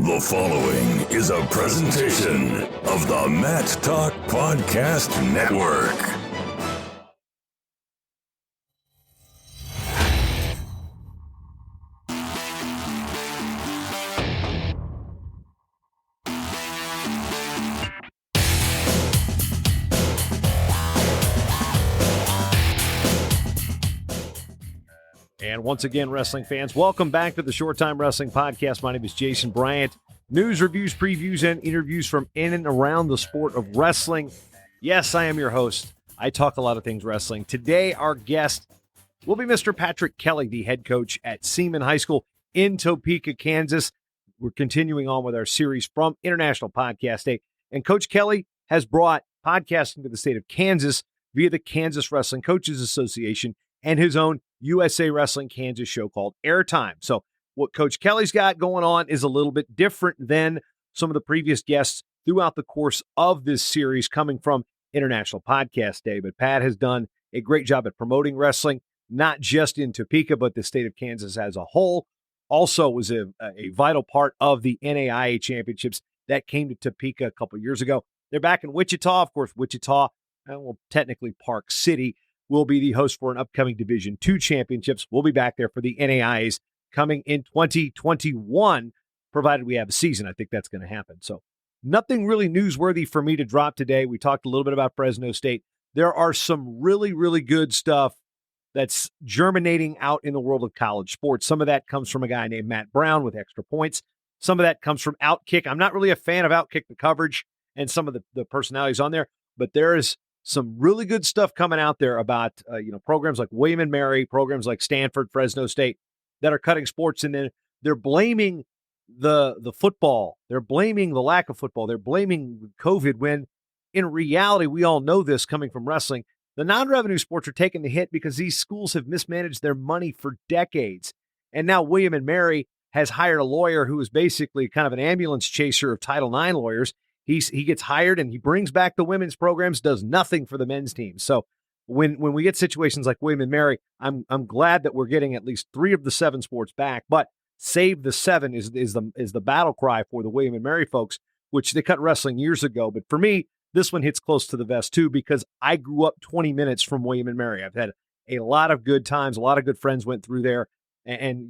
The following is a presentation of the Matt Talk Podcast Network. And once again, wrestling fans, welcome back to the Short Time Wrestling Podcast. My name is Jason Bryant. News, reviews, previews, and interviews from in and around the sport of wrestling. Yes, I am your host. I talk a lot of things wrestling. Today, our guest will be Mr. Patrick Kelly, the head coach at Seaman High School in Topeka, Kansas. We're continuing on with our series from International Podcast Day. And Coach Kelly has brought podcasting to the state of Kansas via the Kansas Wrestling Coaches Association and his own USA Wrestling Kansas show called Airtime. So what Coach Kelly's got going on is a little bit different than some of the previous guests throughout the course of this series coming from International Podcast Day. But Pat has done a great job at promoting wrestling, not just in Topeka, but the state of Kansas as a whole. Also was a vital part of the NAIA championships that came to Topeka a couple years ago. They're back in Wichita. Of course, Wichita, well, technically Park City, will be the host for an upcoming Division II championships. We'll be back there for the NAIAs coming in 2021, provided we have a season. I think that's going to happen. So nothing really newsworthy for me to drop today. We talked a little bit about Fresno State. There are some really, really good stuff that's germinating out in the world of college sports. Some of that comes from a guy named Matt Brown with Extra Points. Some of that comes from Outkick. I'm not really a fan of Outkick, the coverage, and some of the personalities on there, but there is some really good stuff coming out there about, programs like William and Mary, programs like Stanford, Fresno State that are cutting sports. And then they're blaming the football. They're blaming the lack of football. They're blaming COVID when in reality, we all know this coming from wrestling. The non-revenue sports are taking the hit because these schools have mismanaged their money for decades. And now William and Mary has hired a lawyer who is basically kind of an ambulance chaser of Title IX lawyers. He gets hired and he brings back the women's programs, does nothing for the men's team. So when we get situations like William and Mary, I'm glad that we're getting at least 3 of the 7 sports back. But save the 7 is the battle cry for the William and Mary folks, which they cut wrestling years ago. But for me, this one hits close to the vest too because I grew up 20 minutes from William and Mary. I've had a lot of good times. A lot of good friends went through there, and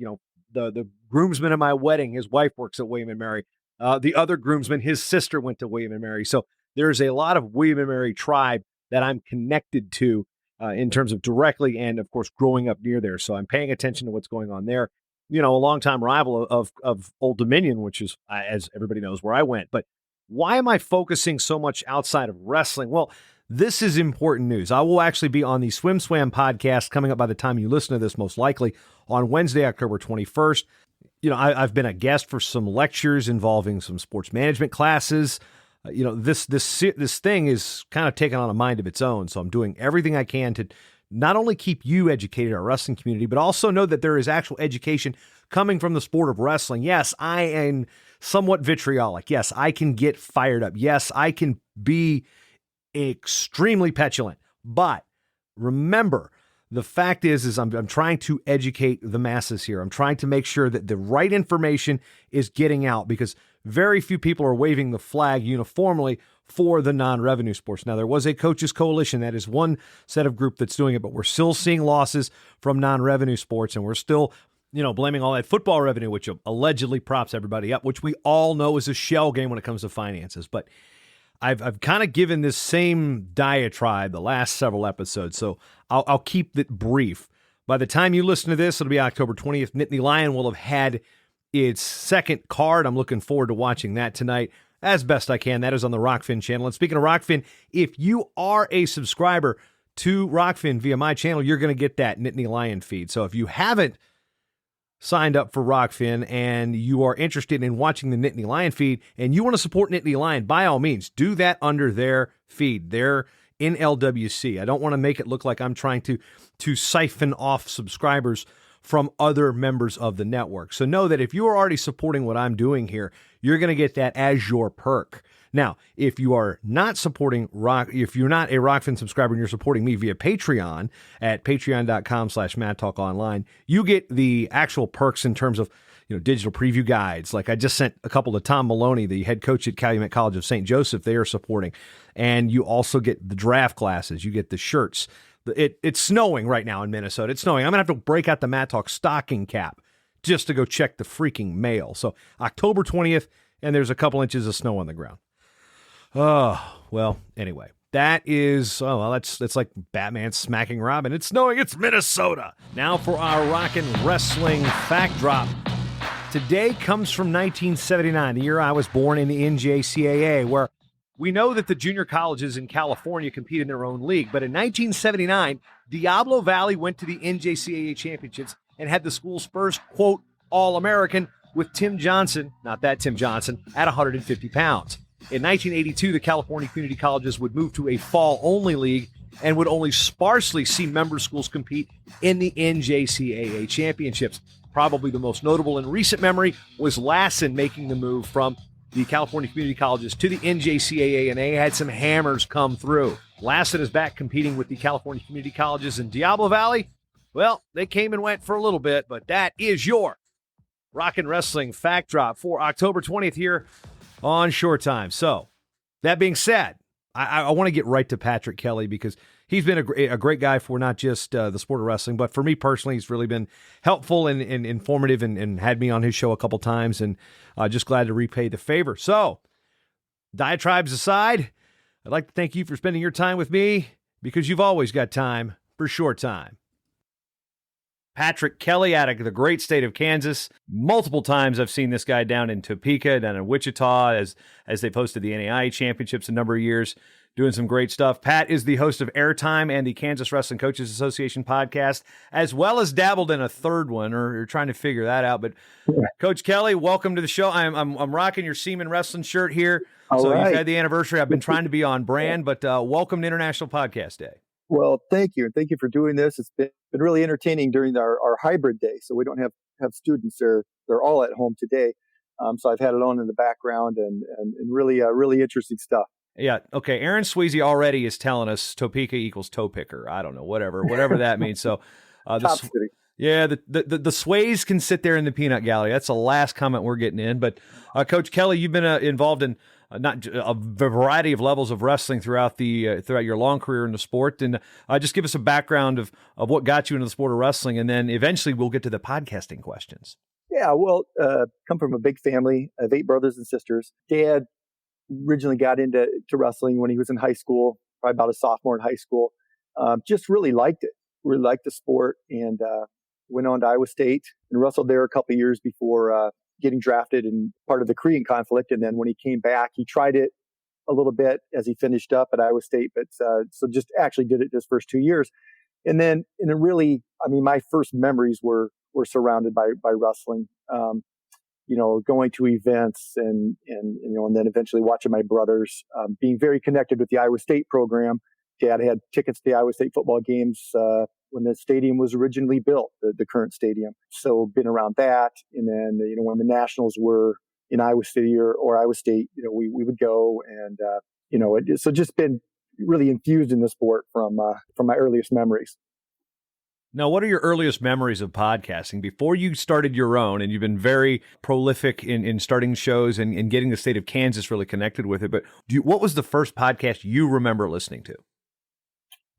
the groomsman of my wedding, his wife works at William and Mary. The other groomsman, his sister went to William and Mary. So there's a lot of William and Mary tribe that I'm connected to in terms of directly and, of course, growing up near there. So I'm paying attention to what's going on there. You know, a longtime rival of Old Dominion, which is, as everybody knows, where I went. But why am I focusing so much outside of wrestling? Well, this is important news. I will actually be on the Swim Swam podcast coming up by the time you listen to this, most likely on Wednesday, October 21st. You know, I've been a guest for some lectures involving some sports management classes. This thing is kind of taken on a mind of its own. So I'm doing everything I can to not only keep you educated, our wrestling community, but also know that there is actual education coming from the sport of wrestling. Yes, I am somewhat vitriolic. Yes, I can get fired up. Yes, I can be extremely petulant. But remember, the fact is I'm trying to educate the masses here. I'm trying to make sure that the right information is getting out because very few people are waving the flag uniformly for the non-revenue sports. Now, there was a coaches coalition. That is one set of group that's doing it, but we're still seeing losses from non-revenue sports, and we're still, blaming all that football revenue, which allegedly props everybody up, which we all know is a shell game when it comes to finances. But I've kind of given this same diatribe the last several episodes, so I'll keep it brief. By the time you listen to this, it'll be October 20th. Nittany Lion will have had its second card. I'm looking forward to watching that tonight as best I can. That is on the Rockfin channel. And speaking of Rockfin, if you are a subscriber to Rockfin via my channel, you're going to get that Nittany Lion feed. So if you haven't signed up for Rockfin and you are interested in watching the Nittany Lion feed and you want to support Nittany Lion, by all means, do that under their feed. They're in LWC. I don't want to make it look like I'm trying to siphon off subscribers from other members of the network. So know that if you are already supporting what I'm doing here, you're going to get that as your perk. Now, if you are not supporting if you're not a Rockfin subscriber and you're supporting me via Patreon at patreon.com/MadTalkOnline, you get the actual perks in terms of, digital preview guides. Like I just sent a couple to Tom Maloney, the head coach at Calumet College of St. Joseph. They are supporting. And you also get the draft classes. You get the shirts. It's snowing right now in Minnesota. It's snowing. I'm going to have to break out the Matt Talk stocking cap just to go check the freaking mail. So October 20th, and there's a couple inches of snow on the ground. Oh, well, anyway. That's like Batman smacking Robin. It's snowing. It's Minnesota. Now for our Rockin' Wrestling Fact Drop. Today comes from 1979, the year I was born, in the NJCAA, where we know that the junior colleges in California compete in their own league. But in 1979, Diablo Valley went to the NJCAA championships and had the school's first, quote, All-American with Tim Johnson, not that Tim Johnson, at 150 pounds. In 1982, the California community colleges would move to a fall-only league and would only sparsely see member schools compete in the NJCAA championships. Probably the most notable in recent memory was Lassen making the move from the California community colleges to the NJCAA, and they had some hammers come through. Lassen is back competing with the California community colleges in Diablo Valley. Well, they came and went for a little bit, but that is your Rockin' Wrestling Fact Drop for October 20th here on Showtime. So, that being said, I want to get right to Patrick Kelly because he's been a great guy for not just the sport of wrestling, but for me personally, he's really been helpful and informative and had me on his show a couple times, and just glad to repay the favor. So, diatribes aside, I'd like to thank you for spending your time with me because you've always got time for Showtime. Patrick Kelly out of the great state of Kansas. Multiple times I've seen this guy down in Topeka, down in Wichita, as they've hosted the NAIA championships a number of years, doing some great stuff. Pat is the host of Airtime and the Kansas Wrestling Coaches Association podcast, as well as dabbled in a third one, or you're trying to figure that out. But Coach Kelly, welcome to the show. I'm rocking your Seaman Wrestling shirt here. So you've had the anniversary. I've been trying to be on brand, but welcome to International Podcast Day. Well, thank you. Thank you for doing this. It's been really entertaining during our hybrid day. So we don't have students. They're all at home today. So I've had it on in the background and really interesting stuff. Yeah. Okay. Aaron Sweezy already is telling us Topeka equals toe picker. I don't know, whatever that means. So Top city. Yeah, the Sways can sit there in the peanut gallery. That's the last comment we're getting in. But Coach Kelly, you've been involved in not a variety of levels of wrestling throughout your long career in the sport, and just give us a background of what got you into the sport of wrestling, and then eventually we'll get to the podcasting questions. Yeah, well, come from a big family of 8 brothers and sisters. Dad originally got into wrestling when he was in high school, probably about a sophomore in high school. Just really liked it, really liked the sport, and went on to Iowa State and wrestled there a couple of years before getting drafted and part of the Korean conflict. And then when he came back, he tried it a little bit as he finished up at Iowa State, but so just actually did it his first 2 years. And then really, I mean, my first memories were surrounded by wrestling. Going to events and then eventually watching my brothers, being very connected with the Iowa State program. Dad had tickets to the Iowa State football games when the stadium was originally built, the current stadium. So been around that. And then, when the Nationals were in Iowa City or Iowa State, we would go and, so just been really infused in the sport from my earliest memories. Now, what are your earliest memories of podcasting before you started your own? And you've been very prolific in starting shows and getting the state of Kansas really connected with it. But what was the first podcast you remember listening to?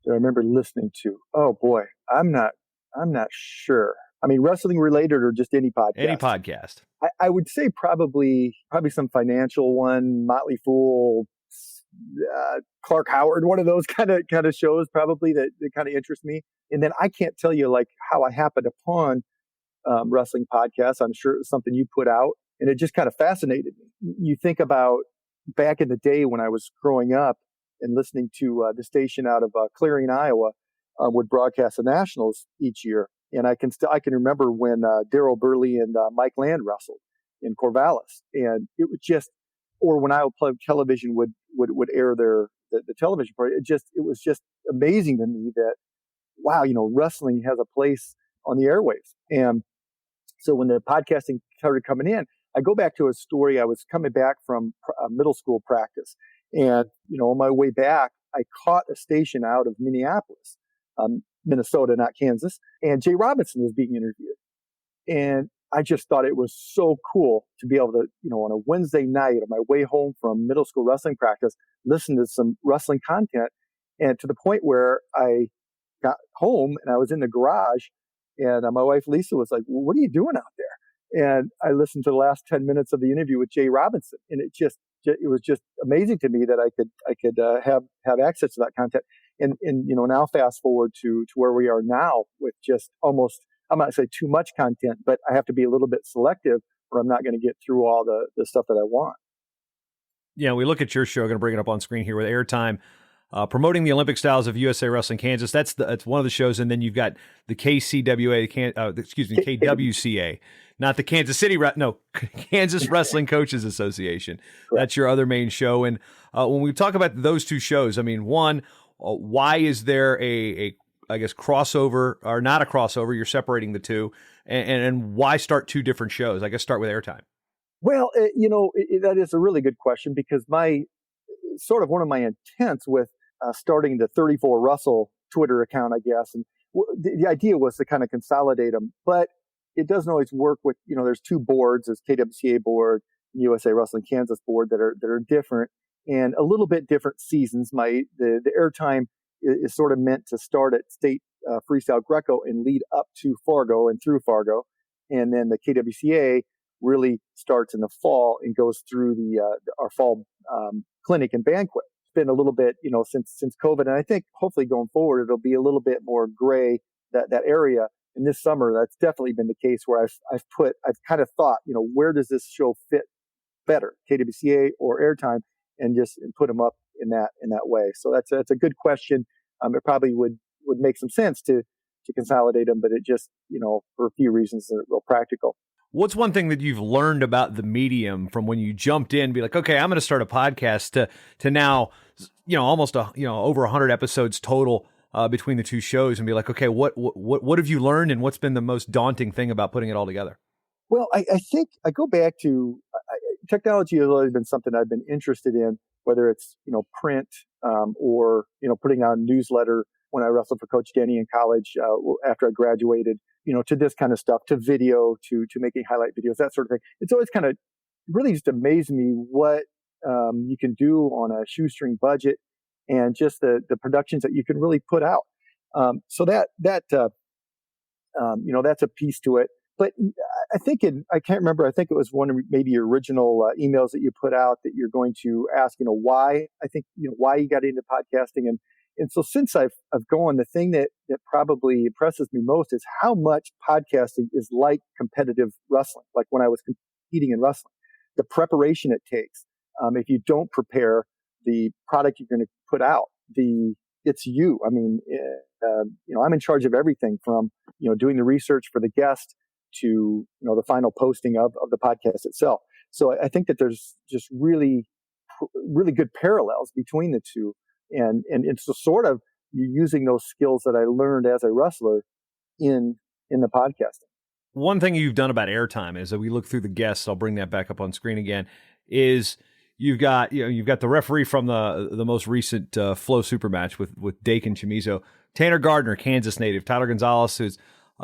I remember listening to, oh boy, I'm not sure. I mean, wrestling related or just any podcast? Any podcast. I would say probably some financial one, Motley Fool, Clark Howard, one of those kind of shows probably that kind of interest me. And then I can't tell you like how I happened upon wrestling podcasts. I'm sure it was something you put out and it just kind of fascinated me. You think about back in the day when I was growing up and listening to the station out of Clarion, Iowa, would broadcast the Nationals each year. And I can remember when Daryl Burley and Mike Land wrestled in Corvallis. And it was just, or when Iowa Public Television would air the television program, it was just amazing to me that, wow, wrestling has a place on the airwaves. And so when the podcasting started coming in, I go back to a story. I was coming back from middle school practice. And, on my way back, I caught a station out of Minneapolis, Minnesota, not Kansas. And Jay Robinson was being interviewed. And I just thought it was so cool to be able to, on a Wednesday night on my way home from middle school wrestling practice, listen to some wrestling content. And to the point where I got home and I was in the garage and my wife, Lisa, was like, well, what are you doing out there? And I listened to the last 10 minutes of the interview with Jay Robinson. And it was just amazing to me that I could have access to that content. And now fast forward to where we are now with just almost, I'm not going to say too much content, but I have to be a little bit selective or I'm not going to get through all the stuff that I want. Yeah, we look at your show, going to bring it up on screen here with Airtime, promoting the Olympic styles of USA Wrestling Kansas. That's one of the shows. And then you've got the KWCA, not the Kansas City, Kansas Wrestling Coaches Association. Correct. That's your other main show. And when we talk about those two shows, I mean, one, why is there a I guess crossover or not a crossover? You're separating the two, and why start two different shows? I guess start with Airtime. Well, that is a really good question because one of my intents with starting the 34 Russell Twitter account, I guess, and the idea was to kind of consolidate them, but it doesn't always work with, there's two boards, there's KWCA board, USA Wrestling Kansas board that are different and a little bit different seasons. The Airtime is sort of meant to start at State Freestyle Greco and lead up to Fargo and through Fargo. And then the KWCA really starts in the fall and goes through our fall clinic and banquet. It's been a little bit, since COVID. And I think hopefully going forward, it'll be a little bit more gray, that area. And this summer, that's definitely been the case where I've kind of thought, where does this show fit better, KWCA or Airtime, and put them up in that way. So that's a good question. It probably would make some sense to consolidate them, but it just, for a few reasons, isn't real practical. What's one thing that you've learned about the medium from when you jumped in, be like, okay, I'm going to start a podcast to now, almost over 100 episodes total between the two shows, and be like, okay, what have you learned, and what's been the most daunting thing about putting it all together? Well, I think I go back to technology has always been something I've been interested in, whether it's print or putting out a newsletter when I wrestled for Coach Denny in college after I graduated. To this kind of stuff, to video, to making highlight videos, that sort of thing. It's always kind of really just amazed me what you can do on a shoestring budget and just the productions that you can really put out. So that's a piece to it. But I think I can't remember. I think it was one of maybe your original emails that you put out that you're going to ask, why, I think, why you got into podcasting. And so since I've gone, the thing that probably impresses me most is how much podcasting is like competitive wrestling. Like when I was competing in wrestling, the preparation it takes. If you don't prepare the product you're going to put out, it's you. I mean, I'm in charge of everything from, doing the research for the guest to, the final posting of the podcast itself. So I think that there's just really, really good parallels between the two. And it's sort of using those skills that I learned as a wrestler in the podcasting. One thing you've done about Airtime is that we look through the guests. I'll bring that back up on screen again. Is you've got the referee from the most recent Flow Super match with Dake and Chamizo, Tanner Gardner, Kansas native, Tyler Gonzalez, who's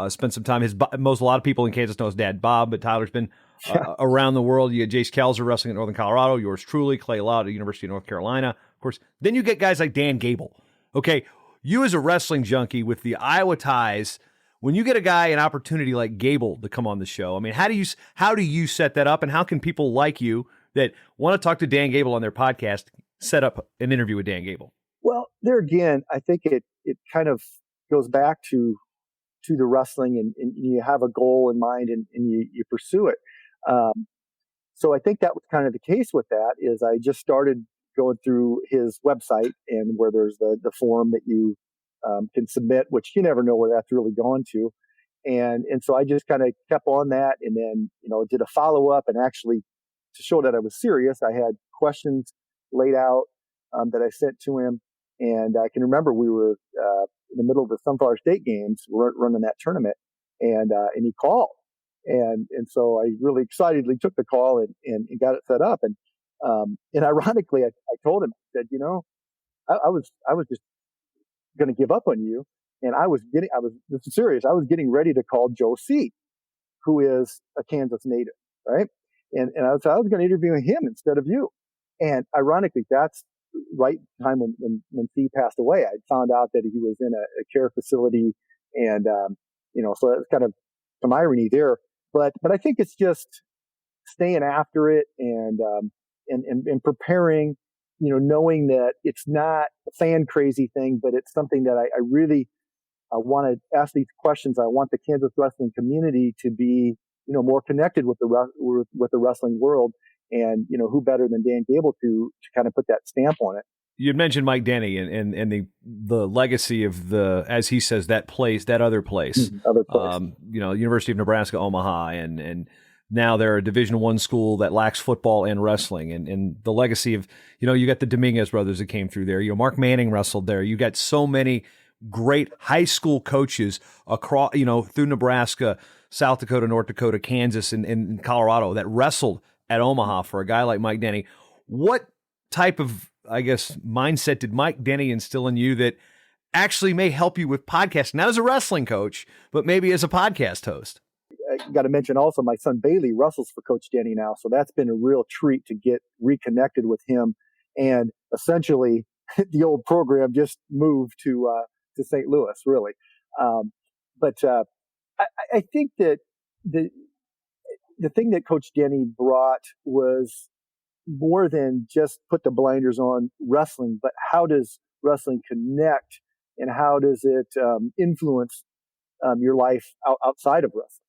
spent some time. A lot of people in Kansas know his dad Bob, but Tyler's been around the world. You had Jace Kelzer wrestling at Northern Colorado. Yours truly, Clay Loud at the University of North Carolina. Of course, then you get guys like Dan Gable. Okay, you as a wrestling junkie with the Iowa ties, when you get a guy an opportunity like Gable to come on the show, I mean, how do you set that up, and how can people like you that want to talk to Dan Gable on their podcast set up an interview with Dan Gable? Well, there again, I think it kind of goes back to the wrestling, and you have a goal in mind and you pursue it. So I think that was kind of the case with that. Is I just started going through his website, and where there's the form that you can submit, which you never know where that's really gone to. And so I just kind of kept on that, and then, did a follow up, and actually to show that I was serious, I had questions laid out that I sent to him. And I can remember we were in the middle of the Sunflower State games, running that tournament, and he called. And so I really excitedly took the call and got it set up. And ironically, I told him, I said, I was just going to give up on you. And this is serious. I was getting ready to call Joe C., who is a Kansas native, right? And I was going to interview him instead of you. And ironically, that's right time when Fee passed away. I found out that he was in a care facility, and so it's kind of some irony there. But I think it's just staying after it and preparing, knowing that it's not a fan crazy thing, but it's something that I really want to ask these questions. I want the Kansas wrestling community to be, more connected with the wrestling world. And, who better than Dan Gable to kind of put that stamp on it. You mentioned Mike Denny and the legacy of as he says, that other place. University of Nebraska, Omaha, and now they're a Division I school that lacks football and wrestling, and the legacy of, you got the Dominguez brothers that came through there. Mark Manning wrestled there. You got so many great high school coaches across, through Nebraska, South Dakota, North Dakota, Kansas, and Colorado that wrestled at Omaha for a guy like Mike Denny. What type of, mindset did Mike Denny instill in you that actually may help you with podcasting, not as a wrestling coach, but maybe as a podcast host? I got to mention also my son Bailey wrestles for Coach Denny now. So that's been a real treat to get reconnected with him. And essentially the old program just moved to St. Louis, really. But I think that the thing that Coach Denny brought was more than just put the blinders on wrestling, but how does wrestling connect and how does it influence your life outside of wrestling?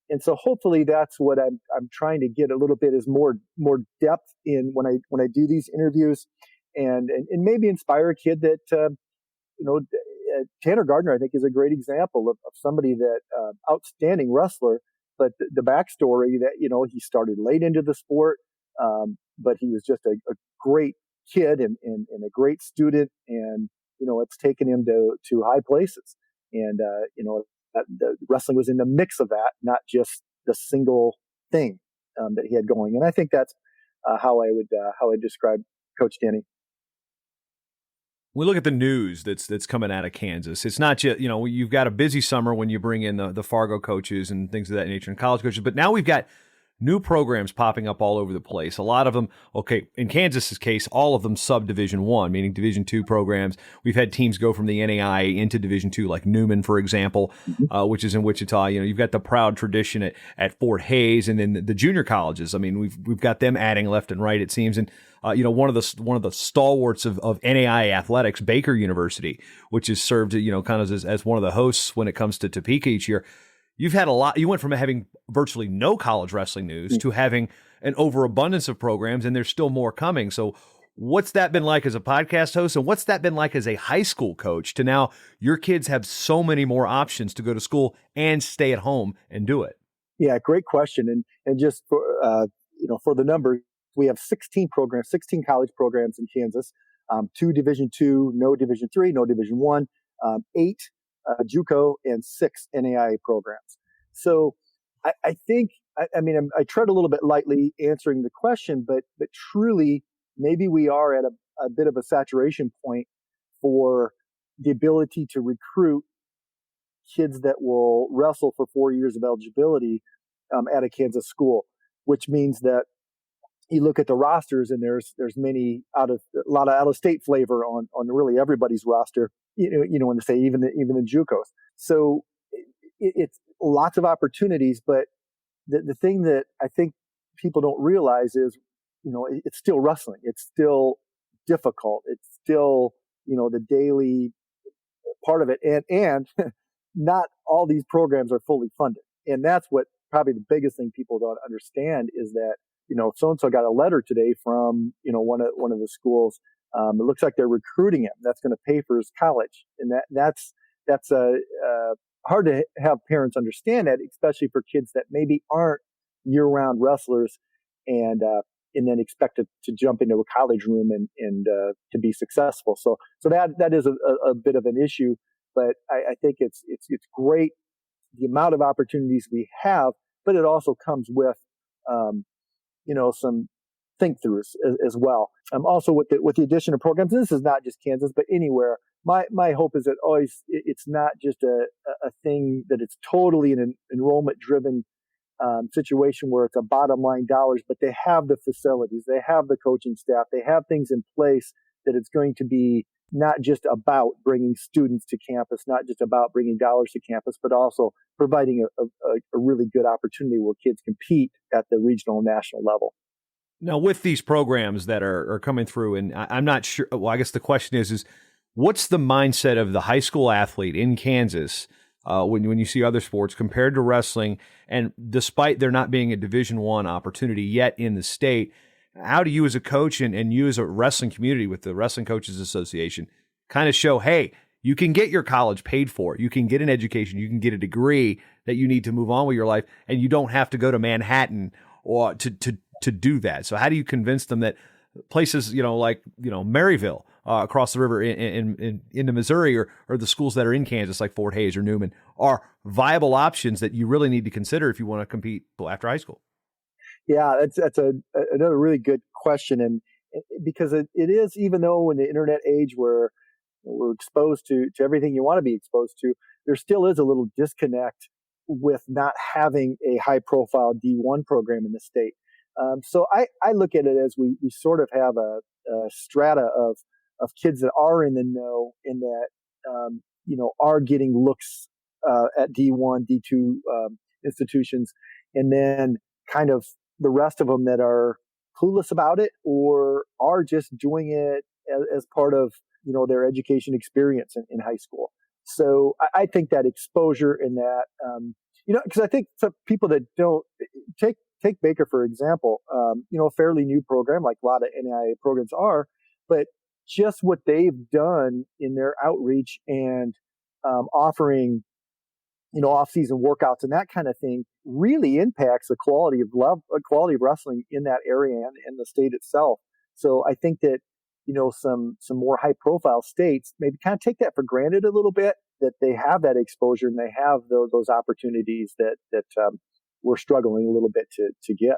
And so hopefully that's what I'm trying to get a little bit is more depth in when I do these interviews and maybe inspire a kid that Tanner Gardner, I think, is a great example of somebody that outstanding wrestler. But the backstory that, he started late into the sport, but he was just a great kid and a great student. And, it's taken him to high places. And, the wrestling was in the mix of that, not just the single thing that he had going. And I think that's how I describe Coach Denny. We look at the news that's coming out of Kansas. It's not just, you've got a busy summer when you bring in the Fargo coaches and things of that nature and college coaches, but now we've got new programs popping up all over the place. A lot of them, in Kansas's case, all of them sub-Division I, meaning Division II programs. We've had teams go from the NAIA into Division II, like Newman, for example, which is in Wichita. You've got the proud tradition at Fort Hays, and then the junior colleges. I mean, we've got them adding left and right, it seems. And one of the stalwarts of NAIA athletics, Baker University, which has served, kind of as one of the hosts when it comes to Topeka each year. You've had a lot. You went from having virtually no college wrestling news to having an overabundance of programs, and there's still more coming. So what's that been like as a podcast host, and what's that been like as a high school coach to now your kids have so many more options to go to school and stay at home and do it? Yeah, great question. And just for, for the numbers, we have 16 programs, 16 college programs in Kansas, 2 Division II, no Division III, no Division I, 8 JUCO, and 6 NAIA programs. So I think, I tread a little bit lightly answering the question, but truly maybe we are at a bit of a saturation point for the ability to recruit kids that will wrestle for 4 years of eligibility at a Kansas school, which means that you look at the rosters and there's many a lot of out of state flavor on really everybody's roster, when they say even the JUCOs. So it's lots of opportunities, but the thing that I think people don't realize is, it's still wrestling. It's still difficult. It's still, the daily part of it. And not all these programs are fully funded. And that's what probably the biggest thing people don't understand is that, so-and-so got a letter today from, one of the schools. It looks like they're recruiting him. That's going to pay for his college. And that's hard to have parents understand that, especially for kids that maybe aren't year-round wrestlers and then expected to jump into a college room and to be successful. So that is a bit of an issue, but I think it's great the amount of opportunities we have, but it also comes with some think throughs as well. Also with the addition of programs, this is not just Kansas, but anywhere, my hope is that always it's not just a thing that it's totally an enrollment driven situation where it's a bottom line dollars, but they have the facilities, they have the coaching staff, they have things in place that it's going to be not just about bringing students to campus, not just about bringing dollars to campus, but also providing a really good opportunity where kids compete at the regional and national level. Now, with these programs that are coming through, and I'm not sure, well, I guess the question is what's the mindset of the high school athlete in Kansas when you see other sports compared to wrestling? And despite there not being a Division I opportunity yet in the state, how do you as a coach and you as a wrestling community with the Wrestling Coaches Association kind of show, hey, you can get your college paid for, you can get an education, you can get a degree that you need to move on with your life, and you don't have to go to Manhattan or to do that? So how do you convince them that places, like Maryville across the river into Missouri, or the schools that are in Kansas like Fort Hays or Newman are viable options that you really need to consider if you want to compete after high school? Yeah, that's another really good question, and because it is, even though in the internet age where we're exposed to everything you want to be exposed to, there still is a little disconnect with not having a high profile D1 program in the state. So I look at it as we sort of have a strata of kids that are in the know, in that are getting looks at D1, D2 institutions, and then kind of the rest of them that are clueless about it or are just doing it as part of their education experience in high school. So I think that exposure in that, because I think some people that don't take Baker, for example, a fairly new program like a lot of NAIA programs are, but just what they've done in their outreach and offering, off-season workouts and that kind of thing really impacts the quality of wrestling in that area and in the state itself. So I think that, some more high-profile states maybe kind of take that for granted a little bit, that they have that exposure and they have those opportunities that we're struggling a little bit to get.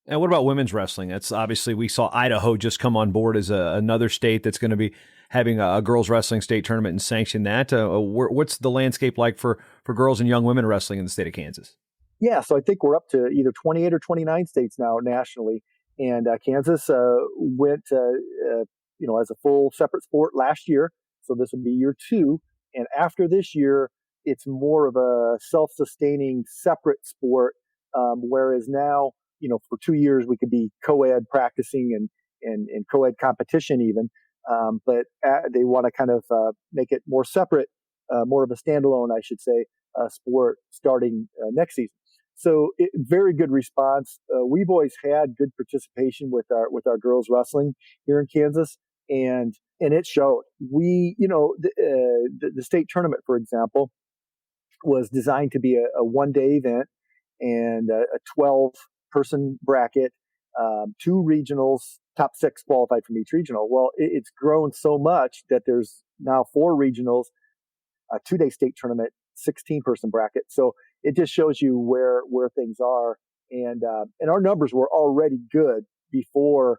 And what about women's wrestling? That's obviously, we saw Idaho just come on board as another state that's going to be having a girls wrestling state tournament and sanction that. What's the landscape like for girls and young women wrestling in the state of Kansas? Yeah, so I think we're up to either 28 or 29 states now nationally. And Kansas went, as a full separate sport last year. So this will be year 2. And after this year, it's more of a self-sustaining separate sport. Whereas now, for 2 years, we could be co-ed practicing and co-ed competition even. But they want to kind of make it more separate, more of a standalone, I should say, sport starting next season. So very good response. We've always had good participation with our girls wrestling here in Kansas, and it showed. We, the state tournament, for example, was designed to be a one-day event and a 12-person bracket, 2 regionals, top 6 qualified from each regional. Well, it's grown so much that there's now 4 regionals, a 2-day state tournament, 16-person bracket. So it just shows you where things are, and our numbers were already good before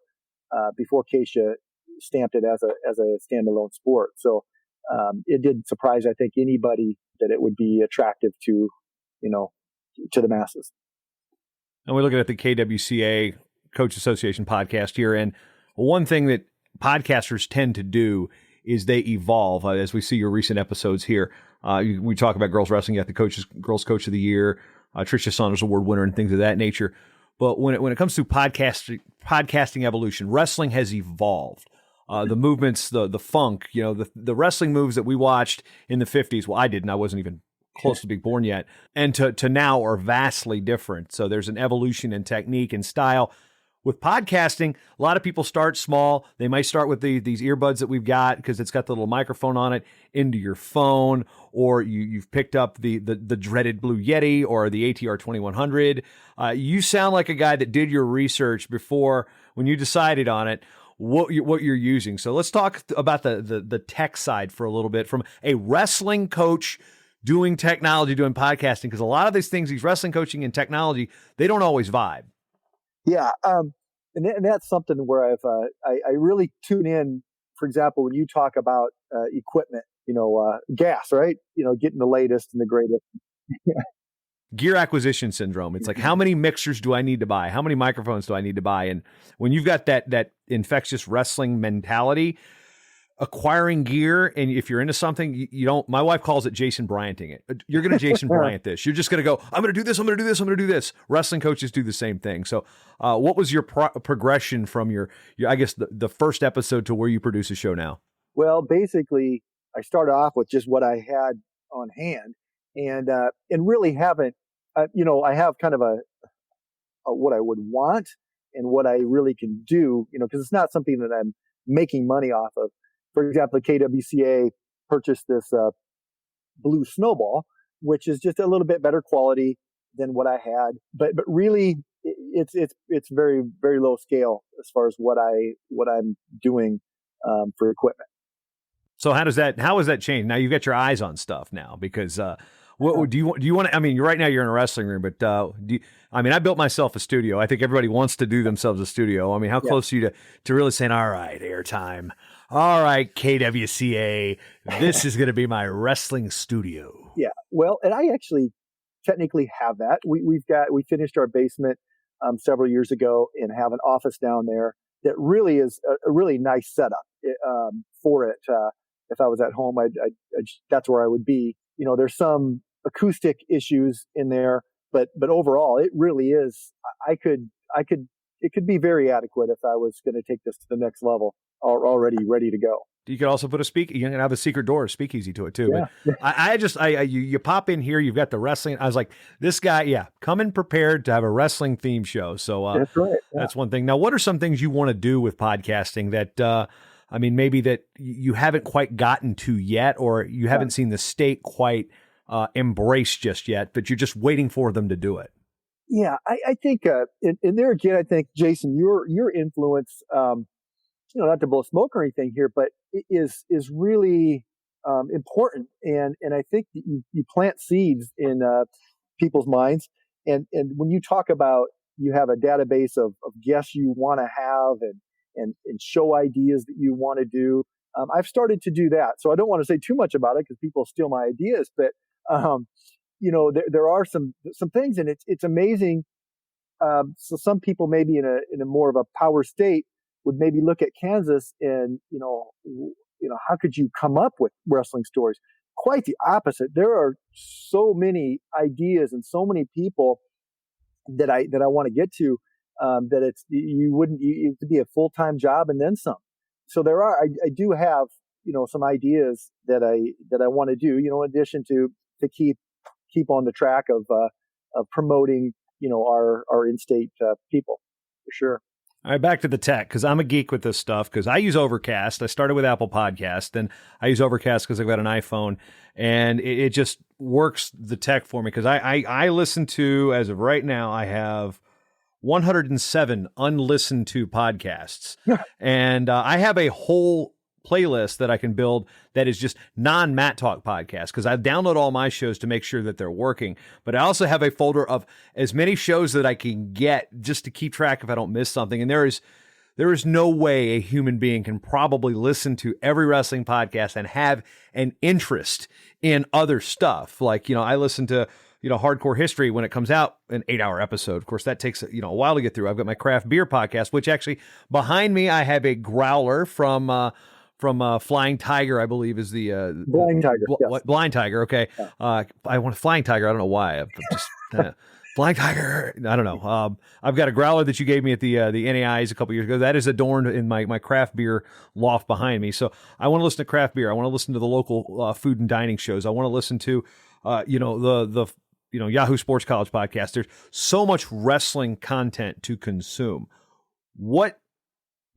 Keisha stamped it as a standalone sport. So it didn't surprise, I think, anybody that it would be attractive to the masses. And we're looking at the KWCA Coach Association podcast here, and one thing that podcasters tend to do is they evolve. As we see your recent episodes here, we talk about girls wrestling. You got the Girls Coach of the Year, Tricia Saunders Award winner, and things of that nature. But when it comes to podcasting evolution, wrestling has evolved. The movements, the funk, the wrestling moves that we watched in the 50s. Well, I didn't. I wasn't even close to being born yet. And to now are vastly different. So there's an evolution in technique and style. With podcasting, a lot of people start small. They might start with these earbuds that we've got because it's got the little microphone on it into your phone, or you've picked up the dreaded Blue Yeti or the ATR 2100. You sound like a guy that did your research before when you decided on it what you're using. So let's talk about the tech side for a little bit from a wrestling coach doing technology, doing podcasting, because a lot of these things, these wrestling coaching and technology, they don't always vibe. Yeah, and that's something where I really tune in for example, when you talk about equipment, gas, right? Getting the latest and the greatest. Gear acquisition syndrome. It's like, how many mixers do I need to buy? How many microphones do I need to buy? And when you've got that infectious wrestling mentality, acquiring gear, and if you're into something, you don't. My wife calls it Jason Bryanting it. You're going to Jason Bryant this. You're just going to go, I'm going to do this. I'm going to do this. I'm going to do this. Wrestling coaches do the same thing. So, what was your progression from your I guess the first episode to where you produce a show now? Well, basically, I started off with just what I had on hand, and really haven't. I have kind of a what I would want and what I really can do. Because it's not something that I'm making money off of. For example, KWCA purchased this blue snowball, which is just a little bit better quality than what I had, but really it's very, very low scale as far as what I'm doing for equipment. So how has that changed? Now you've got your eyes on stuff now, because what do you want to, I mean, right now you're in a wrestling room, but I built myself a studio. I think everybody wants to do themselves a studio. I mean, how close are you to really saying, all right, airtime. All right, KWCA, this is going to be my wrestling studio. Yeah. Well, and I actually technically have that. We finished our basement several years ago and have an office down there that really is a really nice setup for it. If I was at home, that's where I would be. There's some acoustic issues in there, but overall, it really is. It could be very adequate if I was going to take this to the next level. Already ready to go. You could also put you can have a secret door, a speakeasy to it too. Yeah. But you pop in here, you've got the wrestling. I was like, this guy, coming prepared to have a wrestling theme show. So that's right. Yeah. That's one thing. Now, what are some things you want to do with podcasting that, maybe that you haven't quite gotten to yet, or you haven't seen the state quite embrace just yet, but you're just waiting for them to do it? Yeah, I think, and there again, I think, Jason, your influence, not to blow smoke or anything here, but it is really important. And I think that you plant seeds in people's minds. And when you talk about, you have a database of guests you want to have and show ideas that you want to do. I've started to do that. So I don't want to say too much about it because people steal my ideas, but there are some things, and it's amazing. So some people maybe in a more of a power state would maybe look at Kansas and, how could you come up with wrestling stories? Quite the opposite. There are so many ideas and so many people that I want to get to, that it could be a full-time job and then some. So I do have, some ideas that I want to do, in addition to keep on the track of promoting, our in-state people, for sure. All right, back to the tech, because I'm a geek with this stuff, because I use Overcast. I started with Apple Podcast, and I use Overcast because I've got an iPhone, and it just works the tech for me, because I listen to, as of right now, I have 107 unlistened to podcasts, and I have a whole playlist that I can build that is just non-Matt Talk podcasts, because I download all my shows to make sure that they're working. But I also have a folder of as many shows that I can get just to keep track if I don't miss something. And there is no way a human being can probably listen to every wrestling podcast and have an interest in other stuff. Like, I listen to, Hardcore History when it comes out, an 8-hour episode. Of course, that takes, a while to get through. I've got my craft beer podcast, which actually behind me, I have a growler from Flying Tiger, I believe is the Blind Tiger. Yes. Blind Tiger. Okay. Yeah. I want Flying Tiger. I don't know why. I'm just Flying Tiger. I don't know. I've got a growler that you gave me at the NAIs a couple years ago. That is adorned in my craft beer loft behind me. So I want to listen to craft beer. I want to listen to the local food and dining shows. I want to listen to the Yahoo Sports College podcast. There's so much wrestling content to consume. What's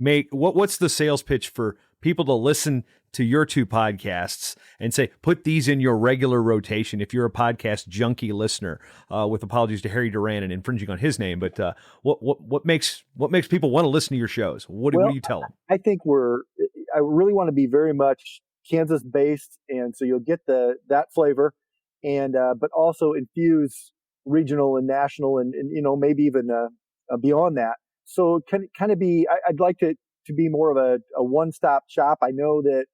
the sales pitch for people to listen to your two podcasts and say, put these in your regular rotation if you're a podcast junkie listener, with apologies to Harry Duran and infringing on his name, but what makes people want to listen to your shows? What do you tell them? I think I really want to be very much Kansas based, and so you'll get that flavor, and but also infuse regional and national and maybe even beyond that. So kind of be, I'd like to to be more of a one-stop shop. I know that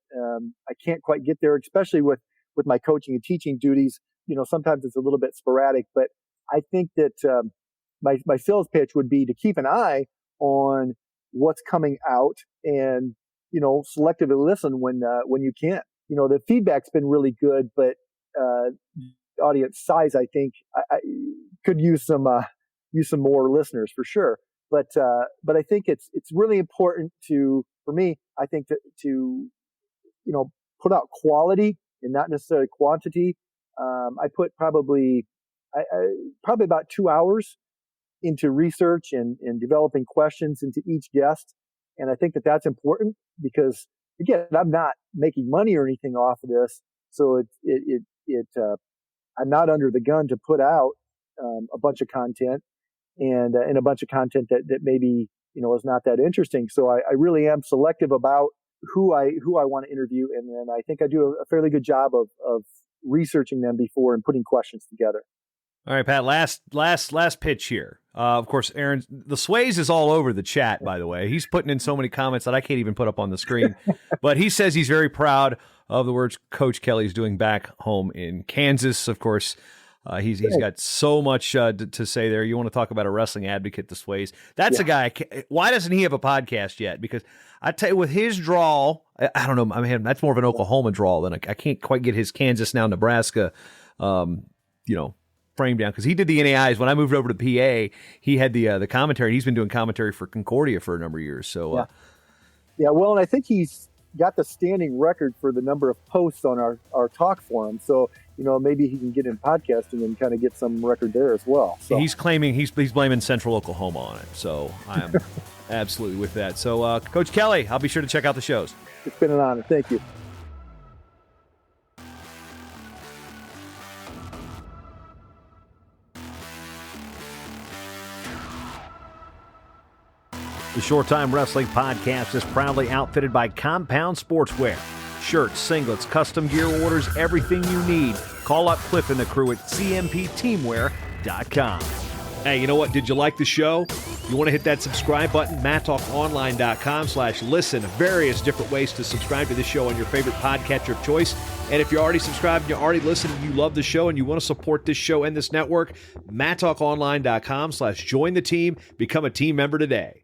I can't quite get there, especially with my coaching and teaching duties. Sometimes it's a little bit sporadic, but I think that my sales pitch would be to keep an eye on what's coming out and, selectively listen when you can. The feedback's been really good, but audience size, I think, I could use some more listeners for sure. But I think it's really important for me, I think to put out quality and not necessarily quantity. I put probably about 2 hours into research and developing questions into each guest. And I think that that's important because, again, I'm not making money or anything off of this. So I'm not under the gun to put out a bunch of content and a bunch of content that maybe, is not that interesting. So I really am selective about who I want to interview. And then I think I do a fairly good job of researching them before and putting questions together. All right, Pat, last pitch here. Of course, Aaron, the Sways is all over the chat, by the way. He's putting in so many comments that I can't even put up on the screen. But he says he's very proud of the work Coach Kelly's doing back home in Kansas. Of course, he's got so much to say there. You want to talk about a wrestling advocate, the Sways. That's a guy. Why doesn't he have a podcast yet? Because I tell you, with his drawl, I don't know. I mean, that's more of an Oklahoma drawl than I can't quite get his Kansas, now Nebraska, frame down, because he did the NAIs. When I moved over to PA, he had the commentary. He's been doing commentary for Concordia for a number of years. So, well, and I think he's got the standing record for the number of posts on our talk forum. So, maybe he can get in podcasting and kind of get some record there as well. So he's claiming he's blaming Central Oklahoma on it. So I am absolutely with that. So, Coach Kelly, I'll be sure to check out the shows. It's been an honor. Thank you. The Short Time Wrestling Podcast is proudly outfitted by Compound Sportswear. Shirts, singlets, custom gear orders, everything you need. Call up Cliff and the crew at cmpteamwear.com. Hey, you know what? Did you like the show? You want to hit that subscribe button? MatTalkOnline.com/listen. Various different ways to subscribe to this show on your favorite podcatcher of choice. And if you're already subscribed, you're already listening, you love the show, and you want to support this show and this network, MatTalkOnline.com/join the team. Become a team member today.